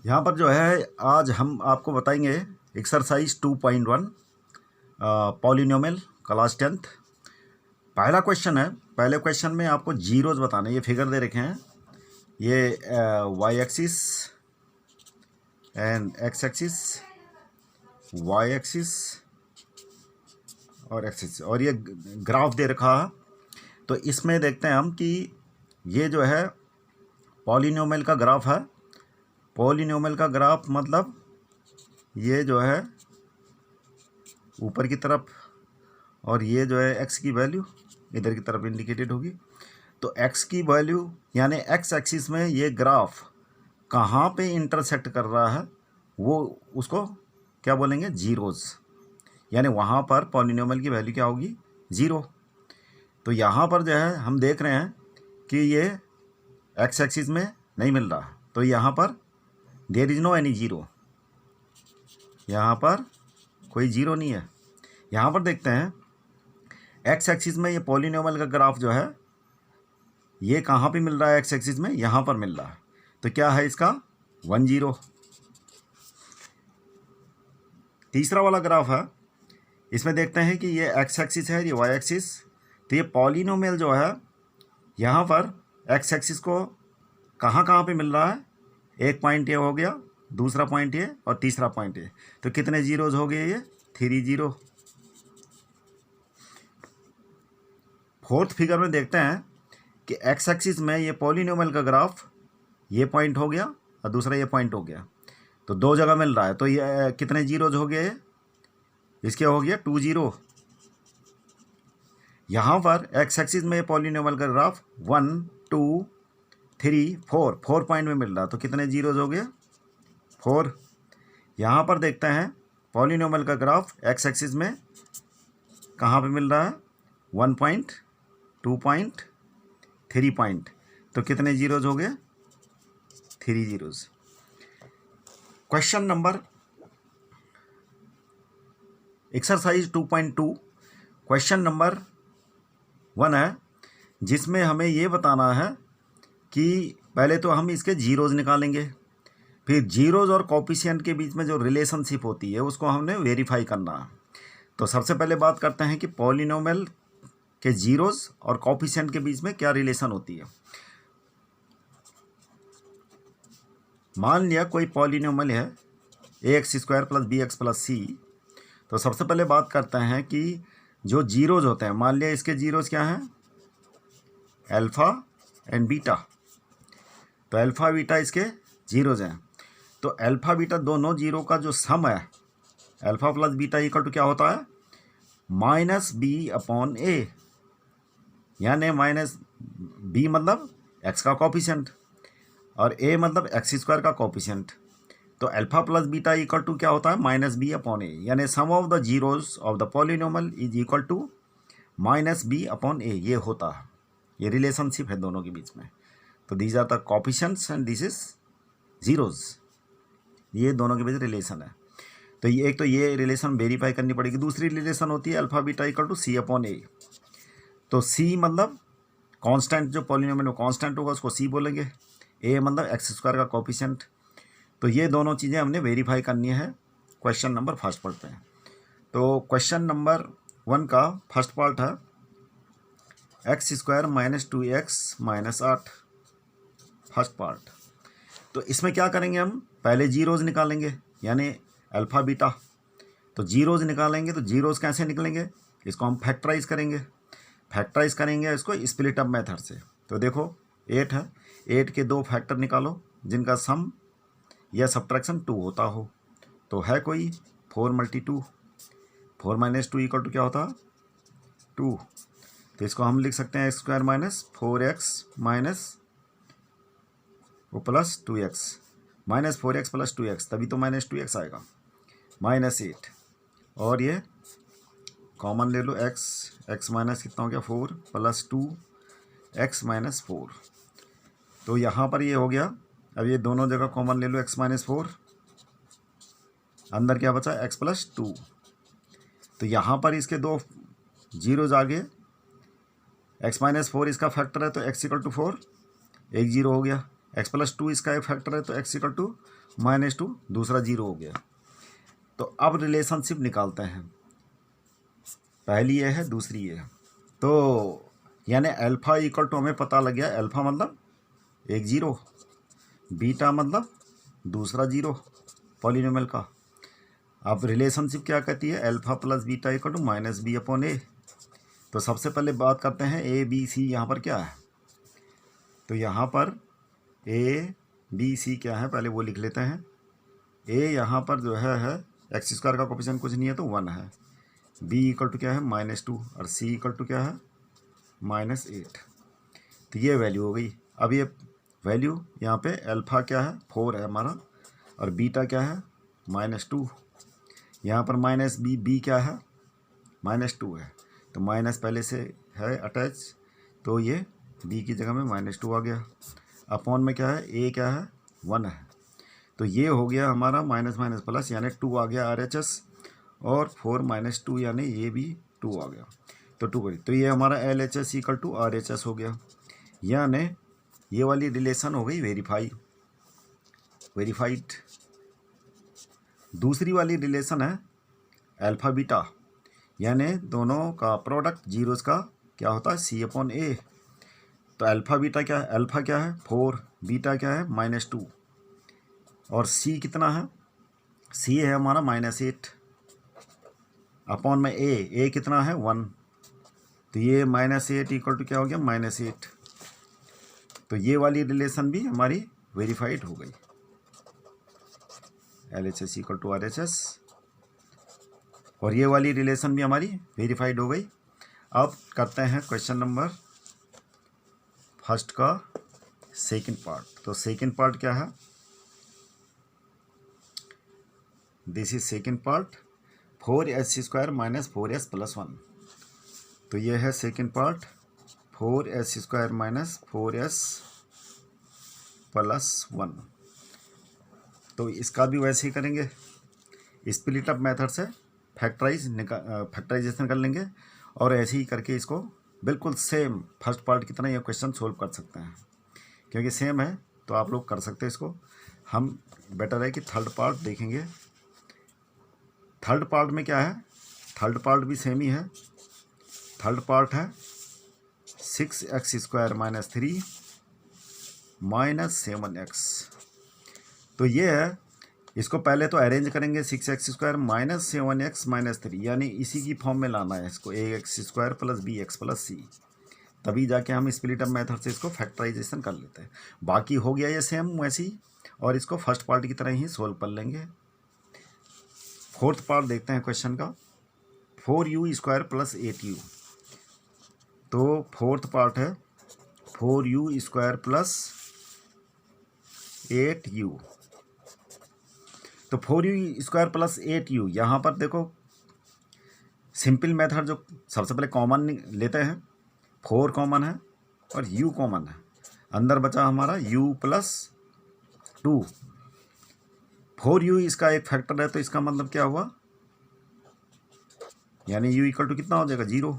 यहाँ पर जो है आज हम आपको बताएंगे एक्सरसाइज 2.1 पॉलिनोमियल क्लास 10th। पहला क्वेश्चन है। पहले क्वेश्चन में आपको जीरोज बताने, ये फिगर दे रखे हैं, ये Y axis and X axis, Y axis और एक्सिस, और ये ग्राफ दे रखा है। तो इसमें देखते हैं हम कि ये जो है पॉलिनोमियल का ग्राफ है। पॉलिनोमियल का ग्राफ मतलब ये जो है ऊपर की तरफ, और ये जो है एक्स की वैल्यू इधर की तरफ इंडिकेटेड होगी। तो एक्स की वैल्यू यानी एक्स एक्सिस में ये ग्राफ कहाँ पे इंटरसेक्ट कर रहा है वो उसको क्या बोलेंगे, जीरोज़। यानी वहाँ पर पॉलिनोमियल की वैल्यू क्या होगी, ज़ीरो। तो यहाँ पर जो है हम देख रहे हैं कि ये एक्स एक्सिस में नहीं मिल रहा, तो यहाँ पर there is no any zero, यहाँ पर कोई ज़ीरो नहीं है। यहाँ पर देखते हैं एक्स एक्सिस में ये पॉलिनोमियल का ग्राफ जो है ये कहाँ पे मिल रहा है, एक्स एक्सिस में यहाँ पर मिल रहा है। तो क्या है इसका 1 0। तीसरा वाला ग्राफ है, इसमें देखते हैं कि ये एक्स एक्सिस है, ये वाई एक्सिस। तो ये पॉलिनोमियल जो है यहाँ पर एक्स एक्सिस को कहाँ कहाँ पे मिल रहा है, एक पॉइंट ये हो गया, दूसरा पॉइंट ये, और तीसरा पॉइंट ये। तो कितने जीरोज हो गए, ये 3 0। फोर्थ फिगर में देखते हैं कि एक्स एक्सिस में ये पॉलिनोमियल का ग्राफ ये पॉइंट हो गया और दूसरा ये पॉइंट हो गया, तो दो जगह मिल रहा है। तो ये कितने जीरोज हो गए, इसके हो गया 2 0। यहाँ पर एक्स एक्सिस में पॉलिनोमियल का ग्राफ 1 2 3 4 पॉइंट में मिल रहा है, तो कितने जीरोज हो गए, 4। यहाँ पर देखते हैं पॉलिनोमियल का ग्राफ एक्स एक्सिस में कहाँ पे मिल रहा है, 1 पॉइंट 2 पॉइंट 3 पॉइंट, तो कितने जीरोज हो गए, 3 zeros. Question number exercise 2.2 question number 1 है, जिसमें हमें ये बताना है कि पहले तो हम इसके जीरोज निकालेंगे, फिर जीरोज और कोफिशिएंट के बीच में जो रिलेशनशिप होती है उसको हमने वेरीफाई करना है। तो सबसे पहले बात करते हैं कि पॉलिनोमियल के जीरोज और कोफिशिएंट के बीच में क्या रिलेशन होती है। मान लिया कोई पॉलिनोमियल है ax² + bx + c। तो सबसे पहले बात करते हैं कि जो जीरोज होते हैं, मान लिया इसके जीरोज क्या हैं, अल्फ़ा एंड बीटा। तो अल्फ़ा बीटा इसके जीरोज हैं। तो अल्फ़ा बीटा दोनों जीरो का जो सम है, अल्फ़ा + बीटा = क्या होता है, -b/a। यानी -b मतलब x का कोफिशिएंट और a मतलब x² का कोफिशिएंट। तो अल्फ़ा + बीटा = क्या होता है, -b/a। यानी sum of the zeros of the polynomial is equal to -b/a। ये होता है, ये रिलेशनशिप है दोनों के बीच में। तो these are the coefficients and this is zeros, ये दोनों के बीच रिलेशन है। तो ये एक तो ये रिलेशन वेरीफाई करनी पड़ेगी। दूसरी रिलेशन होती है अल्फ़ा बीटा = c/a। तो c मतलब कांस्टेंट, जो पॉलिनोमियल में कांस्टेंट होगा उसको c बोलेंगे, a मतलब x² का कोफिशिएंट। तो ये दोनों चीज़ें हमने वेरीफाई करनी है। क्वेश्चन नंबर फर्स्ट पढ़ते हैं। तो क्वेश्चन नंबर 1 का फर्स्ट पार्ट है x² - 2x - 8, फर्स्ट पार्ट। तो इसमें क्या करेंगे, हम पहले जीरोज निकालेंगे यानी अल्फ़ा बीटा। तो जीरोज निकालेंगे, तो जीरोज कैसे निकलेंगे, इसको हम फैक्टराइज करेंगे। फैक्टराइज करेंगे इसको स्प्लिट अप मेथड से। तो देखो 8 है, 8 के 2 फैक्टर निकालो जिनका सम या सब्ट्रैक्शन 2 होता हो। तो है कोई 4 × 2, 4 - 2 = क्या होता है, 2। तो इसको हम लिख सकते हैं x² - 4x + 2x, -4x + 2x, तभी तो -2x आएगा, -8। और ये कॉमन ले लो, x माइनस कितना हो गया, 4 + 2x - 4। तो यहाँ पर ये हो गया। अब ये दोनों जगह कॉमन ले लो, x - 4, अंदर क्या बचा, x + 2। तो यहाँ पर इसके 2 जीरोज आ गए, x - 4 इसका फैक्टर है तो x = 4, एक जीरो हो गया। x+2 इसका एक फैक्टर है, तो x = -2, दूसरा 0 हो गया। तो अब रिलेशनशिप निकालते हैं, पहली ये है, दूसरी ये है। तो यानी अल्फ़ा = हमें पता लग गया, अल्फ़ा मतलब एक 0, बीटा मतलब दूसरा 0 पॉलिनोमियल का। अब रिलेशनशिप क्या कहती है, अल्फ़ा प्लस बीटा = -b/a। तो सबसे पहले बात करते हैं ए बी सी, यहाँ पर क्या है। तो यहाँ पर ए बी सी क्या है, पहले वो लिख लेते हैं। ए यहाँ पर जो है x² का कोफिशिएंट कुछ नहीं है तो 1 है। b = क्या है, -2, और c = क्या है, -8। तो ये वैल्यू हो गई। अब ये वैल्यू यहाँ पे अल्फ़ा क्या है, 4 है हमारा, और बीटा क्या है, -2। यहाँ पर -b क्या है, -2 है, तो माइनस पहले से है अटैच, तो ये b की जगह में -2 आ गया। अपॉन में क्या है, a क्या है, 1 है, तो ये हो गया हमारा माइनस माइनस प्लस, यानी 2 आ गया RHS, और 4 - 2 यानी ये भी 2 आ गया, तो 2 गई। तो ये हमारा LHS = RHS हो गया, यानी ये वाली रिलेशन हो गई वेरीफाइड। दूसरी वाली रिलेशन है अल्फ़ा बीटा, यानी दोनों का प्रोडक्ट जीरोस का क्या होता है, C/A। तो अल्फ़ा बीटा क्या है, अल्फ़ा क्या है 4, बीटा क्या है -2, और C कितना है, C है हमारा -8, अपॉन में A कितना है 1, तो ये -8 = क्या हो गया, -8। तो ये वाली रिलेशन भी हमारी वेरीफाइड हो गई, LHS = RHS, और ये वाली रिलेशन भी हमारी वेरीफाइड हो गई। अब करते हैं क्वेश्चन नंबर फर्स्ट का सेकंड पार्ट। तो सेकंड पार्ट क्या है, this is second part, 4s² - 4s + 1। तो ये है सेकंड पार्ट, 4s² - 4s + 1। तो इसका भी वैसे ही करेंगे, स्प्लिट अप मेथड से फैक्टराइजेशन कर लेंगे, और ऐसे ही करके इसको बिल्कुल सेम फर्स्ट पार्ट की तरह ये क्वेश्चन सोल्व कर सकते हैं, क्योंकि सेम है तो आप लोग कर सकते हैं इसको। हम बेटर है कि थर्ड पार्ट देखेंगे। थर्ड पार्ट में क्या है, थर्ड पार्ट भी सेम ही है। थर्ड पार्ट है 6x² - 3 - 7x। तो ये है, इसको पहले तो अरेंज करेंगे, 6x² - 7x - 3, यानी इसी की फॉर्म में लाना है इसको, ax² + bx + c, तभी जाके हम स्प्लिट अप मेथड से इसको फैक्टराइजेशन कर लेते हैं। बाकी हो गया ये सेम वैसे ही, और इसको फर्स्ट पार्ट की तरह ही सोल्व कर लेंगे। फोर्थ पार्ट देखते हैं क्वेश्चन का, 4u² + 8u। तो फोर्थ पार्ट है 4u² + 8u। तो 4u² + 8u, यहाँ पर देखो सिंपल मेथड जो सबसे पहले कॉमन लेते हैं, 4 कॉमन है और u कॉमन है, अंदर बचा हमारा u + 2। 4u इसका एक फैक्टर है, तो इसका मतलब क्या हुआ, यानी u = कितना हो जाएगा, 0।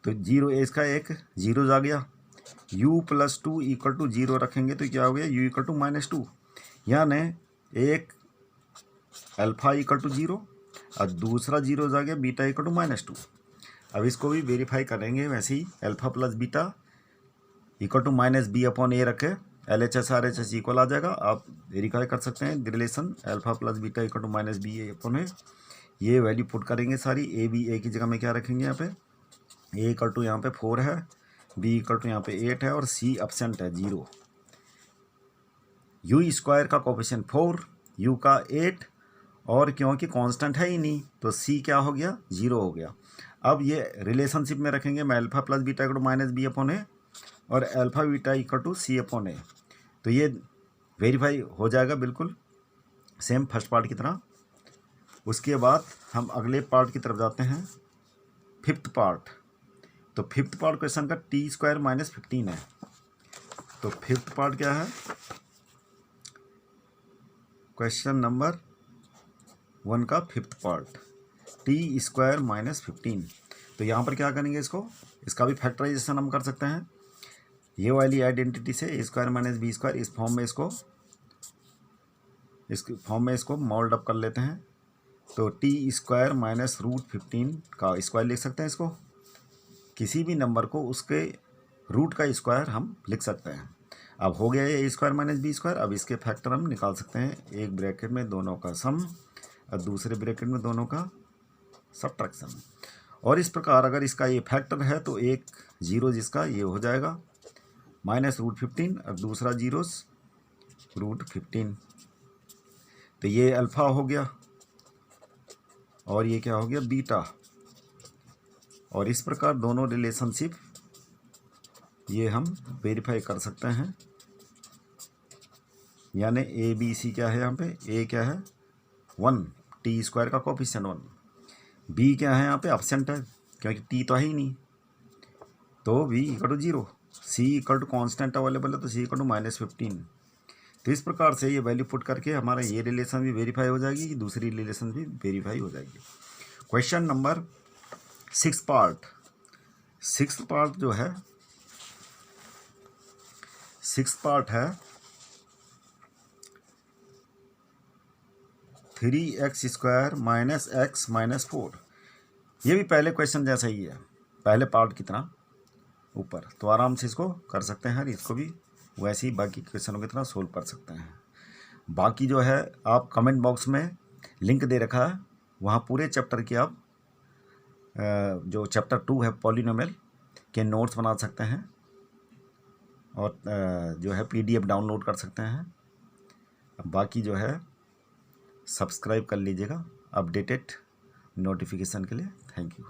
तो 0 इसका एक 0 आ गया, u + 2 = 0 रखेंगे तो क्या हो गया, u = -2, यानी एक अल्फ़ा = 0 और दूसरा 0 आ गया, बीटा = -2। अब इसको भी वेरीफाई करेंगे वैसे ही, अल्फ़ा प्लस बीटा = -b/a रखे, LHS RHS इक्वल आ जाएगा। आप वेरीफाई कर सकते हैं relation, alpha plus beta = -b/a। ये वैल्यू पुट करेंगे सारी, a की जगह में क्या रखेंगे, यहाँ पे a = यहाँ पे 4 है, b = यहाँ पे 8 है, और c एब्सेंट है 0। u² का कोफिशिएंट 4, u का 8, और क्योंकि कांस्टेंट है ही नहीं तो c क्या हो गया, 0 हो गया। अब ये रिलेशनशिप में रखेंगे, मैं अल्फ़ा प्लस बीटा = -b/a और अल्फ़ा बीटा = c/a। तो ये वेरीफाई हो जाएगा बिल्कुल सेम फर्स्ट पार्ट की तरह। उसके बाद हम अगले पार्ट की तरफ जाते हैं, फिफ्थ पार्ट। तो फिफ्थ पार्ट क्वेश्चन का t² - 15 है। तो फिफ्थ पार्ट क्या है, क्वेश्चन नंबर 1 का फिफ्थ पार्ट, t² - 15। तो यहाँ पर क्या करेंगे, इसका भी फैक्टराइजेशन हम कर सकते हैं। ये वाली आइडेंटिटी से ए स्क्वायर माइनस बी स्क्वायर इस फॉर्म में इसको मोल्ड अप कर लेते हैं। तो टी स्क्वायर माइनस √15 का स्क्वायर लिख सकते हैं इसको। किसी भी नंबर को उसके रूट का स्क्वायर हम लिख सकते हैं। अब हो गया ये ए स्क्वायर माइनस बी स्क्वायर। अब इसके फैक्टर हम निकाल सकते हैं, एक ब्रैकेट में दोनों का सम और दूसरे ब्रैकेट में दोनों का सब्ट्रैक्शन। और इस प्रकार अगर इसका ये फैक्टर है तो एक जीरो जिसका ये हो जाएगा माइनस √15 और दूसरा जीरोस √15। तो ये अल्फ़ा हो गया और ये क्या हो गया बीटा। और इस प्रकार दोनों रिलेशनशिप ये हम वेरीफाई कर सकते हैं। यानी ए बी सी क्या है यहाँ पे, ए क्या है 1, टी स्क्वायर का कोफिशिएंट 1, बी क्या है यहाँ पे एब्सेंट है क्योंकि टी तो है ही नहीं, तो B equal to 0, C equal to constant available है तो सी इक्वल टू -15। तो इस प्रकार से ये वैल्यू पुट करके हमारा ये रिलेशन भी वेरीफाई हो जाएगी, दूसरी रिलेशन भी वेरीफाई हो जाएगी। क्वेश्चन नंबर 6 पार्ट जो है 6 पार्ट है 3x² माइनस x माइनस 4। ये भी पहले क्वेश्चन जैसा ही है, पहले पार्ट की तरह ऊपर, तो आराम से इसको कर सकते हैं। इसको भी वैसे ही बाकी क्वेश्चनों की तरह सोल्व कर सकते हैं। बाकी जो है आप कमेंट बॉक्स में लिंक दे रखा है, वहाँ पूरे चैप्टर की आप जो चैप्टर 2 है पॉलिनोमियल के नोट्स बना सकते हैं और जो है PDF डाउनलोड कर सकते हैं। बाकी जो है सब्सक्राइब कर लीजिएगा अपडेटेड नोटिफिकेशन के लिए। Thank you.